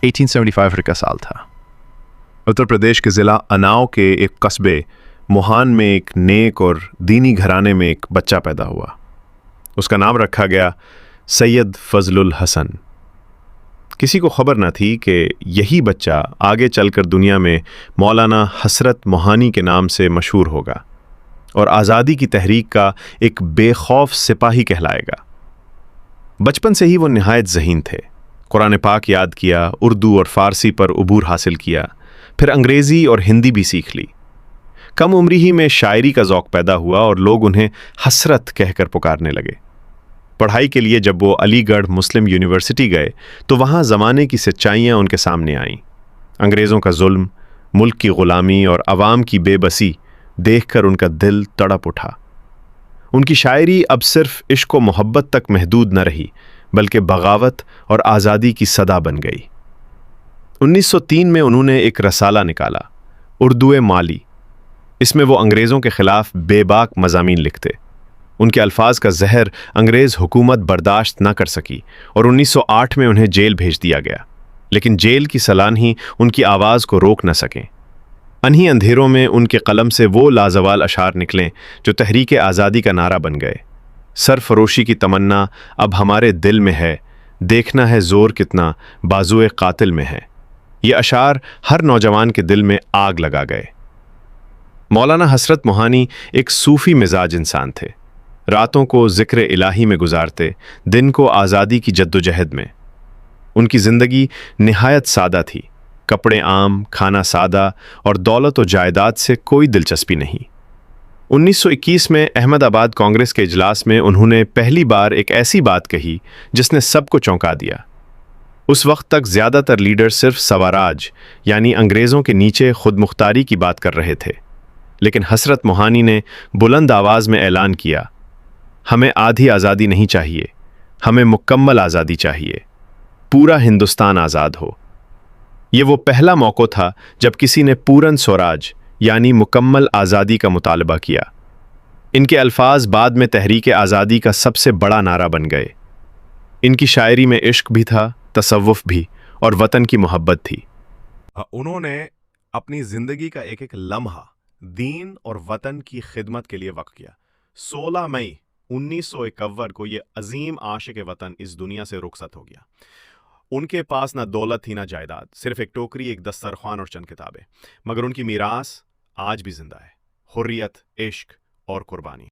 1875 کا سال تھا۔ اتر پردیش کے ضلع اناؤ کے ایک قصبے موہان میں ایک نیک اور دینی گھرانے میں ایک بچہ پیدا ہوا۔ اس کا نام رکھا گیا سید فضل الحسن۔ کسی کو خبر نہ تھی کہ یہی بچہ آگے چل کر دنیا میں مولانا حسرت موہانی کے نام سے مشہور ہوگا اور آزادی کی تحریک کا ایک بے خوف سپاہی کہلائے گا۔ بچپن سے ہی وہ نہایت ذہین تھے۔ قرآن پاک یاد کیا، اردو اور فارسی پر عبور حاصل کیا، پھر انگریزی اور ہندی بھی سیکھ لی۔ کم عمری ہی میں شاعری کا ذوق پیدا ہوا اور لوگ انہیں حسرت کہہ کر پکارنے لگے۔ پڑھائی کے لیے جب وہ علی گڑھ مسلم یونیورسٹی گئے تو وہاں زمانے کی سچائیاں ان کے سامنے آئیں۔ انگریزوں کا ظلم، ملک کی غلامی اور عوام کی بے بسی دیکھ کر ان کا دل تڑپ اٹھا۔ ان کی شاعری اب صرف عشق و محبت تک محدود نہ رہی بلکہ بغاوت اور آزادی کی صدا بن گئی۔ 1903 میں انہوں نے ایک رسالہ نکالا، اردو مالی۔ اس میں وہ انگریزوں کے خلاف بے باک مضامین لکھتے۔ ان کے الفاظ کا زہر انگریز حکومت برداشت نہ کر سکی اور 1908 میں انہیں جیل بھیج دیا گیا، لیکن جیل کی سلان ہی ان کی آواز کو روک نہ سکیں۔ انہی اندھیروں میں ان کے قلم سے وہ لازوال اشعار نکلیں جو تحریک آزادی کا نعرہ بن گئے۔ سرفروشی کی تمنا اب ہمارے دل میں ہے، دیکھنا ہے زور کتنا بازوئے قاتل میں ہے۔ یہ اشعار ہر نوجوان کے دل میں آگ لگا گئے۔ مولانا حسرت موہانی ایک صوفی مزاج انسان تھے۔ راتوں کو ذکر الہی میں گزارتے، دن کو آزادی کی جدوجہد میں۔ ان کی زندگی نہایت سادہ تھی، کپڑے عام، کھانا سادہ اور دولت و جائیداد سے کوئی دلچسپی نہیں۔ 1921 میں احمد آباد کانگریس کے اجلاس میں انہوں نے پہلی بار ایک ایسی بات کہی جس نے سب کو چونکا دیا۔ اس وقت تک زیادہ تر لیڈر صرف سواراج یعنی انگریزوں کے نیچے خود مختاری کی بات کر رہے تھے، لیکن حسرت موہانی نے بلند آواز میں اعلان کیا، ہمیں آدھی آزادی نہیں چاہیے، ہمیں مکمل آزادی چاہیے، پورا ہندوستان آزاد ہو۔ یہ وہ پہلا موقع تھا جب کسی نے پورن سوراج یعنی مکمل آزادی کا مطالبہ کیا۔ ان کے الفاظ بعد میں تحریک آزادی کا سب سے بڑا نعرہ بن گئے۔ ان کی شاعری میں عشق بھی تھا، تصوف بھی، اور وطن کی محبت تھی۔ انہوں نے اپنی زندگی کا ایک ایک لمحہ دین اور وطن کی خدمت کے لیے وقف کیا۔ 16 مئی 1951 کو یہ عظیم عاشق وطن اس دنیا سے رخصت ہو گیا۔ ان کے پاس نہ دولت تھی نہ جائیداد، صرف ایک ٹوکری، ایک دسترخوان اور چند کتابیں، مگر ان کی میراث آج بھی زندہ ہے: حریت، عشق اور قربانی۔